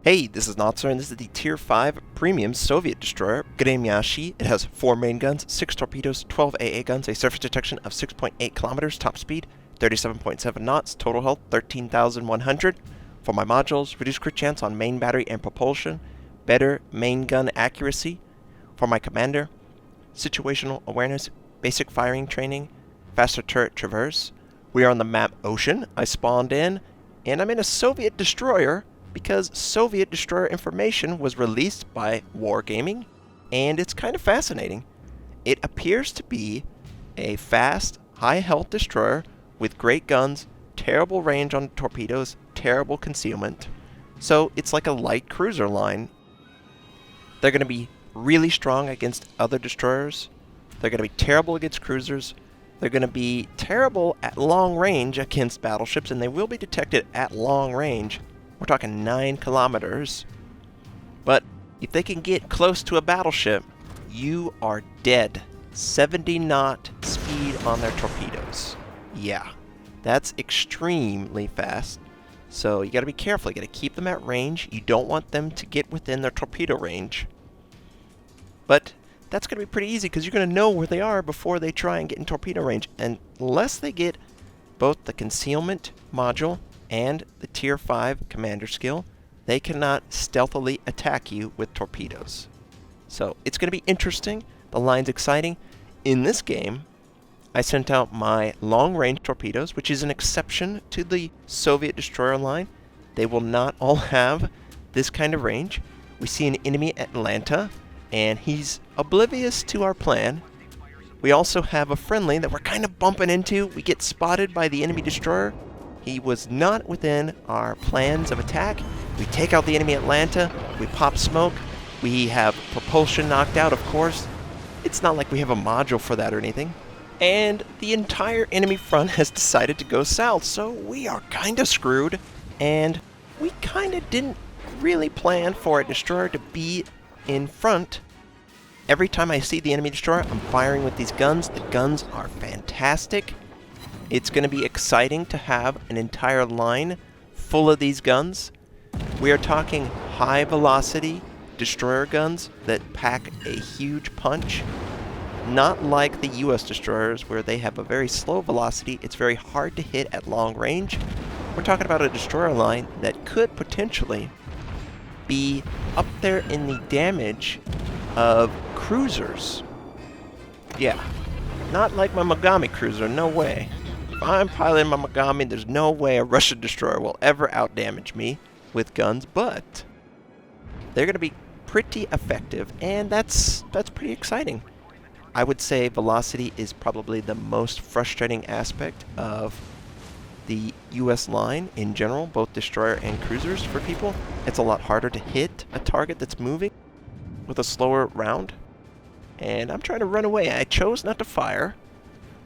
Hey, this is Notser, and this is the Tier 5 Premium Soviet destroyer, Gremyashchy. It has 4 main guns, 6 torpedoes, 12 AA guns, a surface detection of 6.8 kilometers, top speed, 37.7 knots, total health, 13,100. For my modules, reduced crit chance on main battery and propulsion, better main gun accuracy. For my commander, situational awareness, basic firing training, faster turret traverse. We are on the map Ocean. I spawned in, and I'm in a Soviet destroyer, because Soviet destroyer information was released by Wargaming, and it's kind of fascinating. It appears to be a fast, high-health destroyer with great guns, terrible range on torpedoes, terrible concealment. So it's like a light cruiser line. They're going to be really strong against other destroyers. They're going to be terrible against cruisers. They're going to be terrible at long range against battleships, and they will be detected at long range. We're talking 9 kilometers. But if they can get close to a battleship, you are dead. 70 knot speed on their torpedoes. Yeah, that's extremely fast. So you got to be careful. You got to keep them at range. You don't want them to get within their torpedo range. But that's going to be pretty easy because you're going to know where they are before they try and get in torpedo range. And unless they get both the concealment module and the Tier 5 commander skill, they cannot stealthily attack you with torpedoes. So it's going to be interesting. The line's exciting. In this game, I sent out my long-range torpedoes, which is an exception to the Soviet destroyer line. They will not all have this kind of range. We see an enemy at Atlanta, and he's oblivious to our plan. We also have a friendly that we're kind of bumping into. We get spotted by the enemy destroyer. He was not within our plans of attack. We take out the enemy Atlanta. We pop smoke. We have propulsion knocked out, of course. It's not like we have a module for that or anything. And the entire enemy front has decided to go south, so we are kind of screwed. And we kind of didn't really plan for a destroyer to be in front. Every time I see the enemy destroyer, I'm firing with these guns. The guns are fantastic. It's going to be exciting to have an entire line full of these guns. We are talking high velocity destroyer guns that pack a huge punch. Not like the US destroyers where they have a very slow velocity. It's very hard to hit at long range. We're talking about a destroyer line that could potentially be up there in the damage of cruisers. Yeah, not like my Mogami cruiser, no way. If I'm piloting my Mogami, there's no way a Russian destroyer will ever outdamage me with guns, but they're going to be pretty effective, and that's pretty exciting. I would say velocity is probably the most frustrating aspect of the US line in general, both destroyer and cruisers for people. It's a lot harder to hit a target that's moving with a slower round. And I'm trying to run away. I chose not to fire.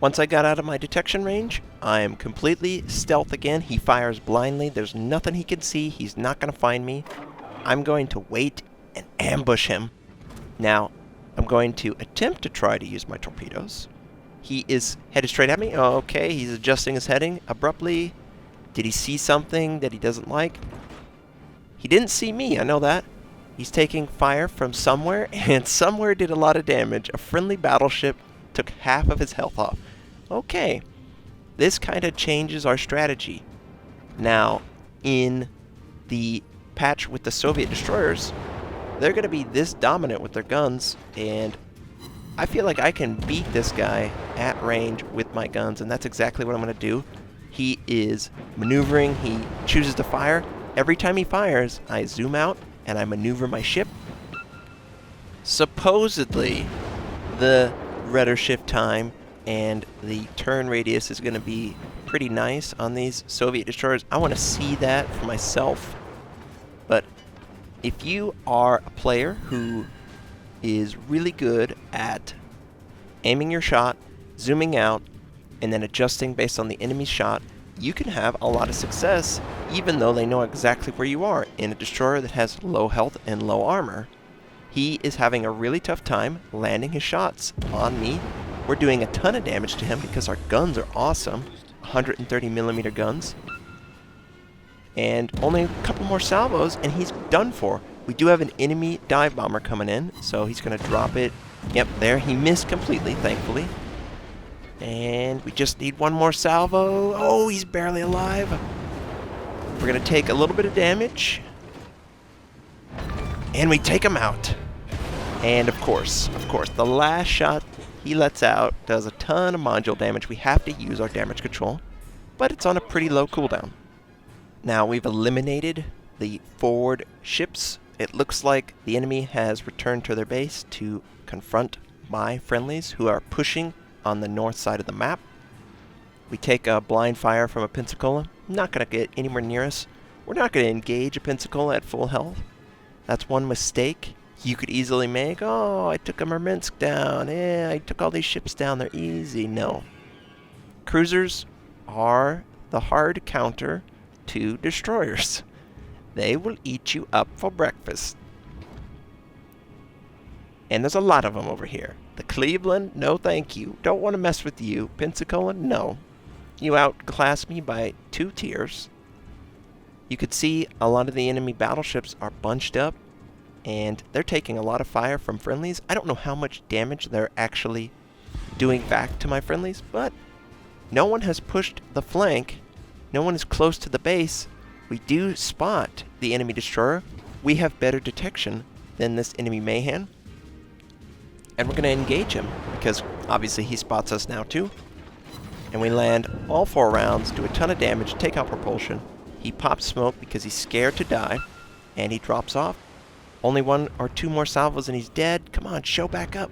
Once I got out of my detection range, I am completely stealth again. He fires blindly. There's nothing he can see. He's not going to find me. I'm going to wait and ambush him. Now, I'm going to attempt to try to use my torpedoes. He is headed straight at me. Okay, he's adjusting his heading abruptly. Did he see something that he doesn't like? He didn't see me, I know that. He's taking fire from somewhere, and somewhere did a lot of damage. A friendly battleship took half of his health off. Okay, this kind of changes our strategy. Now, in the patch with the Soviet destroyers, they're going to be this dominant with their guns, and I feel like I can beat this guy at range with my guns, and that's exactly what I'm going to do. He is maneuvering. He chooses to fire. Every time he fires, I zoom out, and I maneuver my ship. Supposedly, the rudder shift time and the turn radius is going to be pretty nice on these Soviet destroyers. I want to see that for myself. But if you are a player who is really good at aiming your shot, zooming out, and then adjusting based on the enemy's shot, you can have a lot of success even though they know exactly where you are in a destroyer that has low health and low armor. He is having a really tough time landing his shots on me. We're doing a ton of damage to him because our guns are awesome. 130mm guns. And only a couple more salvos, and he's done for. We do have an enemy dive bomber coming in, so he's going to drop it. Yep, there. He missed completely, thankfully. And we just need one more salvo. Oh, he's barely alive. We're going to take a little bit of damage. And we take him out. And of course, the last shot he lets out does a ton of module damage. We have to use our damage control, but it's on a pretty low cooldown. Now we've eliminated the forward ships. It looks like the enemy has returned to their base to confront my friendlies who are pushing on the north side of the map. We take a blind fire from a Pensacola. Not going to get anywhere near us. We're not going to engage a Pensacola at full health. That's one mistake you could easily make. Oh, I took a Murmansk down. Yeah, I took all these ships down. They're easy. No. Cruisers are the hard counter to destroyers. They will eat you up for breakfast. And there's a lot of them over here. The Cleveland, no thank you. Don't want to mess with you. Pensacola, no. You outclass me by 2 tiers. You could see a lot of the enemy battleships are bunched up, and they're taking a lot of fire from friendlies. I don't know how much damage they're actually doing back to my friendlies, but no one has pushed the flank. No one is close to the base. We do spot the enemy destroyer. We have better detection than this enemy Mayhem. And we're going to engage him, because obviously he spots us now too. And we land all 4 rounds, do a ton of damage, take out propulsion. He pops smoke because he's scared to die, and he drops off. Only 1 or 2 more salvos and he's dead. Come on, show back up.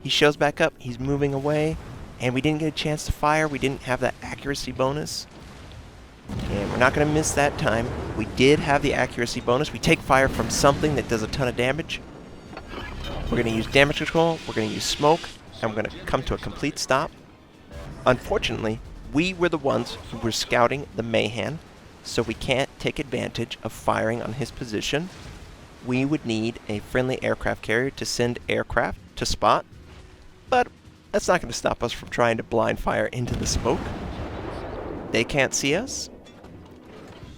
He shows back up, he's moving away, and we didn't get a chance to fire. We didn't have that accuracy bonus. And we're not going to miss that time. We did have the accuracy bonus. We take fire from something that does a ton of damage. We're going to use damage control, we're going to use smoke, and we're going to come to a complete stop. Unfortunately, we were the ones who were scouting the Mayhem, so we can't take advantage of firing on his position. We would need a friendly aircraft carrier to send aircraft to spot, but that's not going to stop us from trying to blind fire into the smoke. They can't see us.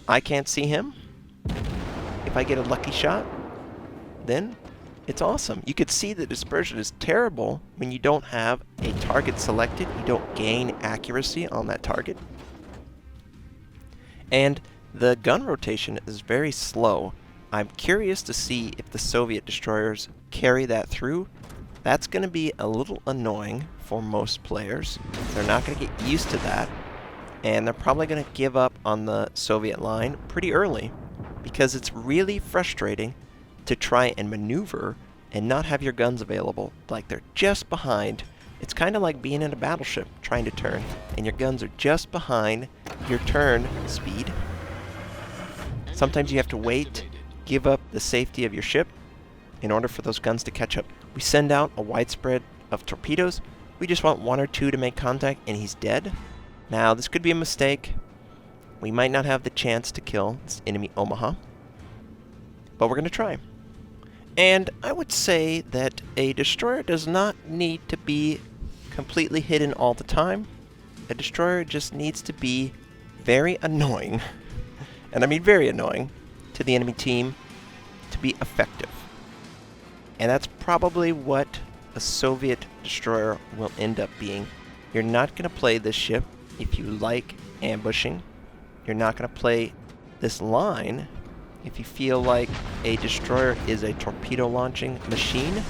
I can't see him. If I get a lucky shot, then it's awesome. You could see the dispersion is terrible when you don't have a target selected. You don't gain accuracy on that target. And the gun rotation is very slow. I'm curious to see if the Soviet destroyers carry that through. That's going to be a little annoying for most players. They're not going to get used to that. And they're probably going to give up on the Soviet line pretty early, because it's really frustrating to try and maneuver and not have your guns available. Like, they're just behind. It's kind of like being in a battleship trying to turn, and your guns are just behind your turn speed. Sometimes you have to wait, give up the safety of your ship in order for those guns to catch up. We send out a widespread of torpedoes. We just want 1 or 2 to make contact, and he's dead. Now, this could be a mistake. We might not have the chance to kill this enemy Omaha, but we're going to try. And I would say that a destroyer does not need to be completely hidden all the time. A destroyer just needs to be very annoying, and I mean very annoying, to the enemy team to be effective. And that's probably what a Soviet destroyer will end up being. You're not going to play this ship if you like ambushing. You're not going to play this line if you feel like a destroyer is a torpedo launching machine.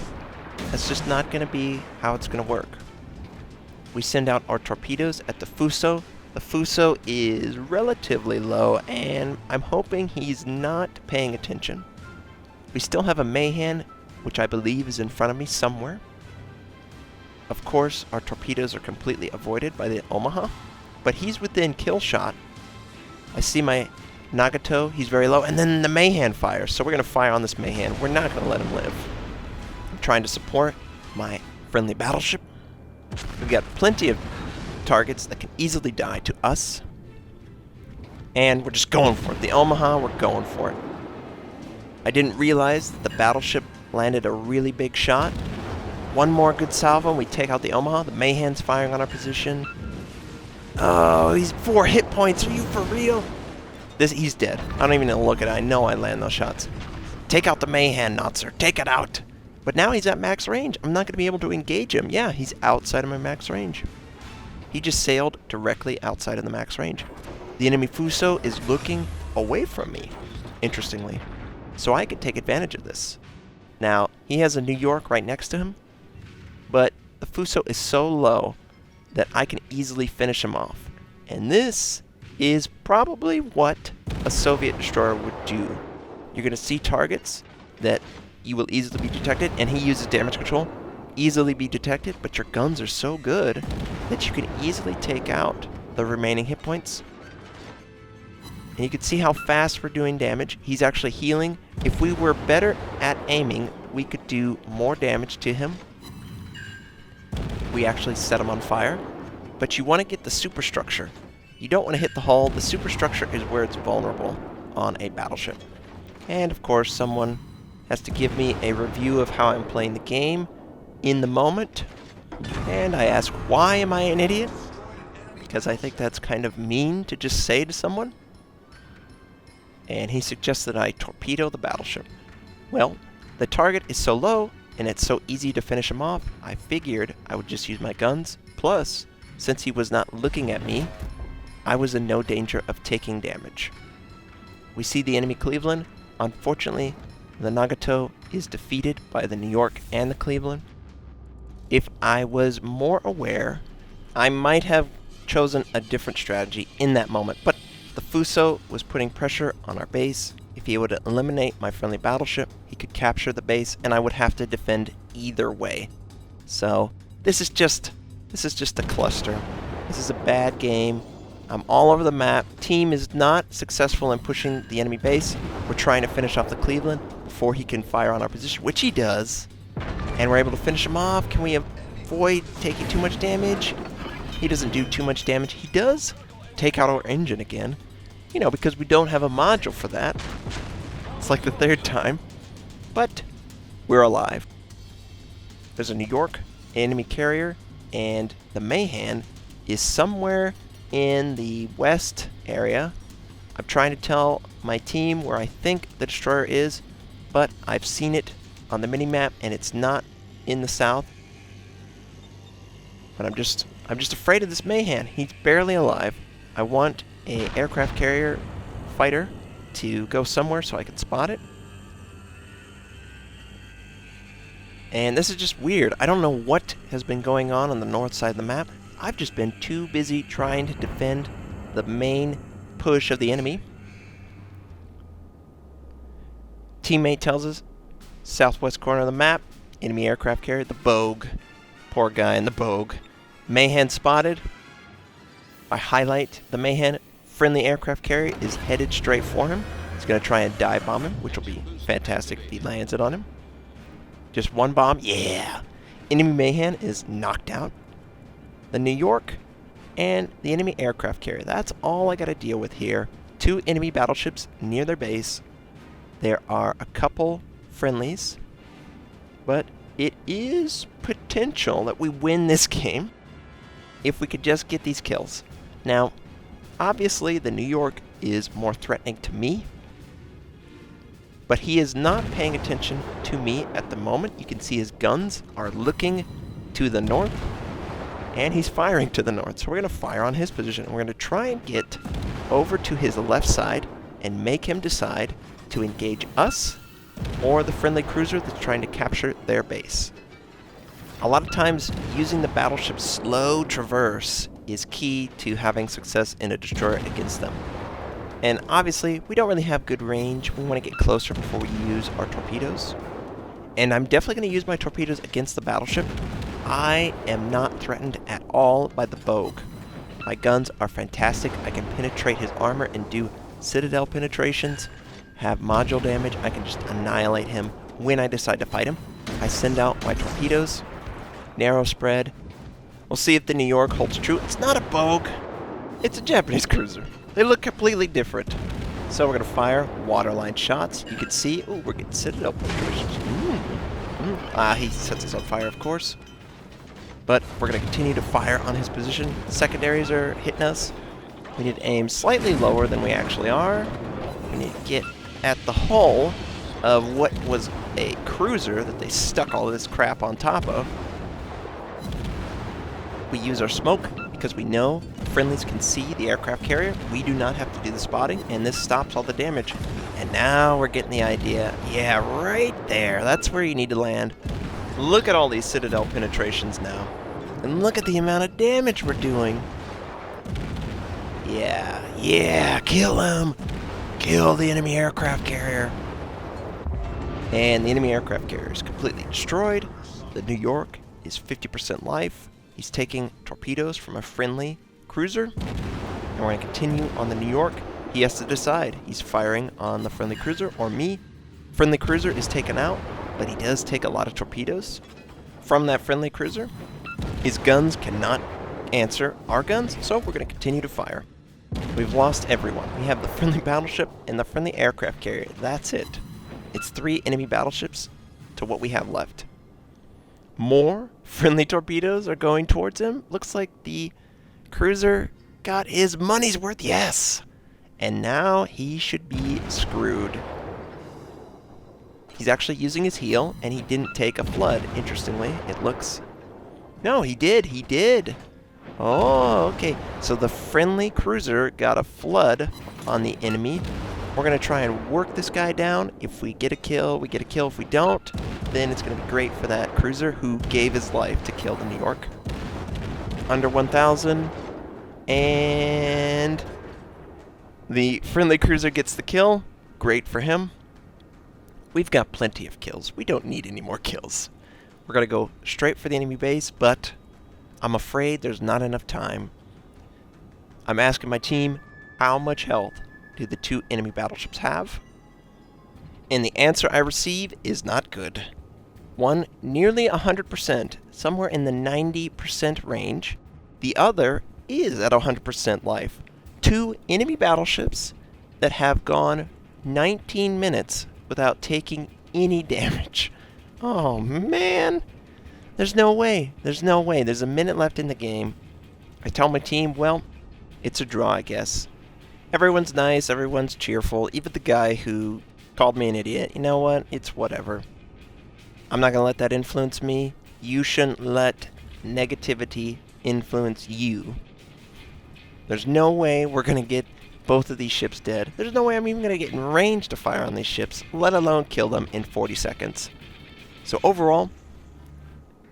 That's just not going to be how it's going to work. We send out our torpedoes at the Fuso. The Fuso is relatively low, and I'm hoping he's not paying attention. We still have a Mayhem, which I believe is in front of me somewhere. Of course, our torpedoes are completely avoided by the Omaha, but he's within kill shot. I see my Nagato, he's very low, and then the Mayhem fires, so we're going to fire on this Mayhem. We're not going to let him live. I'm trying to support my friendly battleship. We've got plenty of targets that can easily die to us, and we're just going for it. The Omaha, we're going for it. I didn't realize that the battleship landed a really big shot. One more good salvo, and we take out the Omaha. The Mayhem's firing on our position. Oh, he's 4 hit points. Are you for real? He's dead. I don't even need to look at it. I know I land those shots. Take out the Mayhem, Notser. Take it out. But now he's at max range. I'm not going to be able to engage him. Yeah, he's outside of my max range. He just sailed directly outside of the max range. The enemy Fuso is looking away from me, interestingly. So I could take advantage of this. Now, he has a New York right next to him, but the Fuso is so low that I can easily finish him off. And this is probably what a Soviet destroyer would do. You're going to see targets that you will easily be detected, and he uses damage control, easily be detected, but your guns are so good that you can easily take out the remaining hit points. And you can see how fast we're doing damage. He's actually healing. If we were better at aiming, we could do more damage to him. We actually set him on fire. But you want to get the superstructure. You don't want to hit the hull. The superstructure is where it's vulnerable on a battleship. And of course, someone has to give me a review of how I'm playing the game in the moment. And I ask, why am I an idiot? Because I think that's kind of mean to just say to someone. And he suggests that I torpedo the battleship. Well, the target is so low, and it's so easy to finish him off, I figured I would just use my guns. Plus, since he was not looking at me, I was in no danger of taking damage. We see the enemy Cleveland. Unfortunately, the Nagato is defeated by the New York and the Cleveland. If I was more aware, I might have chosen a different strategy in that moment, but the Fuso was putting pressure on our base. If he would eliminate my friendly battleship, he could capture the base, and I would have to defend either way. So, this is just a cluster. This is a bad game. I'm all over the map. Team is not successful in pushing the enemy base. We're trying to finish off the Cleveland before he can fire on our position, which he does. And we're able to finish him off. Can we avoid taking too much damage? He doesn't do too much damage. He does take out our engine again. You know, because we don't have a module for that. It's like the third time. But we're alive. There's a New York enemy carrier, and the Mayhem is somewhere in the west area. I'm trying to tell my team where I think the destroyer is, but I've seen it on the minimap and it's not in the south. But I'm just afraid of this Mayhem. He's barely alive. I want a aircraft carrier fighter to go somewhere so I can spot it. And this is just weird. I don't know what has been going on the north side of the map. I've just been too busy trying to defend the main push of the enemy. Teammate tells us, southwest corner of the map, enemy aircraft carrier, the Bogue. Poor guy in the Bogue. Mayhem spotted. I highlight the Mayhem. Friendly aircraft carrier is headed straight for him. He's going to try and dive bomb him, which will be fantastic if he lands it on him. Just one bomb. Yeah! Enemy Mayhem is knocked out. The New York and the enemy aircraft carrier. That's all I got to deal with here. 2 enemy battleships near their base. There are a couple friendlies, but it is potential that we win this game if we could just get these kills. Now, obviously the New York is more threatening to me, but he is not paying attention to me at the moment. You can see his guns are looking to the north, and he's firing to the north. So we're going to fire on his position. We're going to try and get over to his left side and make him decide to engage us or the friendly cruiser that's trying to capture their base. A lot of times, using the battleship's slow traverse is key to having success in a destroyer against them. And obviously, we don't really have good range. We want to get closer before we use our torpedoes. And I'm definitely going to use my torpedoes against the battleship. I am not threatened at all by the Bogue. My guns are fantastic. I can penetrate his armor and do citadel penetrations, have module damage. I can just annihilate him when I decide to fight him. I send out my torpedoes. Narrow spread. We'll see if the New York holds true. It's not a Bogue. It's a Japanese cruiser. They look completely different. So we're going to fire waterline shots. You can see, oh, we're getting citadel penetrations. He sets us on fire, of course. But we're going to continue to fire on his position. Secondaries are hitting us. We need to aim slightly lower than we actually are. We need to get at the hull of what was a cruiser that they stuck all this crap on top of. We use our smoke because we know friendlies can see the aircraft carrier. We do not have to do the spotting, and this stops all the damage. And now we're getting the idea. Yeah, right there. That's where you need to land. Look at all these Citadel penetrations now. And look at the amount of damage we're doing. Yeah, kill him. Kill the enemy aircraft carrier. And the enemy aircraft carrier is completely destroyed. The New York is 50% life. He's taking torpedoes from a friendly cruiser. And we're going to continue on the New York. He has to decide. He's firing on the friendly cruiser or me. Friendly cruiser is taken out, but he does take a lot of torpedoes from that friendly cruiser. His guns cannot answer our guns, so we're going to continue to fire. We've lost everyone. We have the friendly battleship and the friendly aircraft carrier. That's it. It's 3 enemy battleships to what we have left. More friendly torpedoes are going towards him. Looks like the cruiser got his money's worth. Yes! And now he should be screwed. He's actually using his heel, and he didn't take a flood, interestingly. It looks... No, he did. He did. Oh, okay. So the friendly cruiser got a flood on the enemy. We're going to try and work this guy down. If we get a kill, we get a kill. If we don't, then it's going to be great for that cruiser who gave his life to kill the New York. Under 1,000. And the friendly cruiser gets the kill. Great for him. We've got plenty of kills. We don't need any more kills. We're going to go straight for the enemy base, but I'm afraid there's not enough time. I'm asking my team, how much health do the 2 enemy battleships have? And the answer I receive is not good. One, nearly 100%, somewhere in the 90% range. The other is at 100% life. 2 enemy battleships that have gone 19 minutes without taking any damage. Oh, man. There's no way. There's no way. There's a minute left in the game. I tell my team, well, it's a draw, I guess. Everyone's nice. Everyone's cheerful. Even the guy who called me an idiot. You know what? It's whatever. I'm not going to let that influence me. You shouldn't let negativity influence you. There's no way we're going to get both of these ships dead. There's no way I'm even going to get in range to fire on these ships, let alone kill them in 40 seconds. So overall,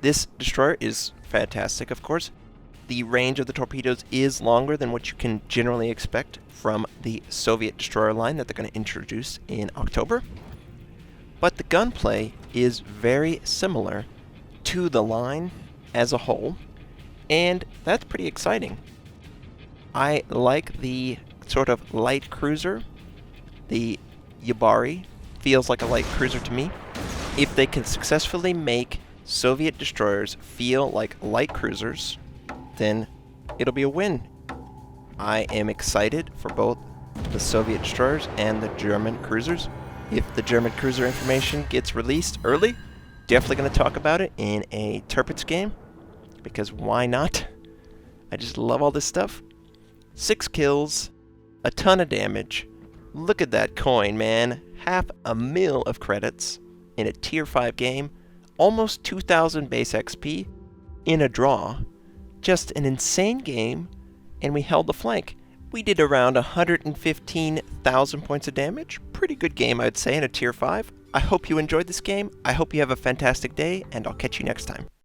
this destroyer is fantastic, of course. The range of the torpedoes is longer than what you can generally expect from the Soviet destroyer line that they're going to introduce in October. But the gunplay is very similar to the line as a whole, and that's pretty exciting. I like the sort of light cruiser. The Yabari feels like a light cruiser to me. If they can successfully make Soviet destroyers feel like light cruisers, then it'll be a win. I am excited for both the Soviet destroyers and the German cruisers. If the German cruiser information gets released early, definitely going to talk about it in a Tirpitz game, because why not? I just love all this stuff. 6 kills, a ton of damage. Look at that coin, man. 500,000 of credits in a tier 5 game. Almost 2,000 base XP in a draw. Just an insane game, and we held the flank. We did around 115,000 points of damage. Pretty good game, I'd say, in a tier 5. I hope you enjoyed this game. I hope you have a fantastic day, and I'll catch you next time.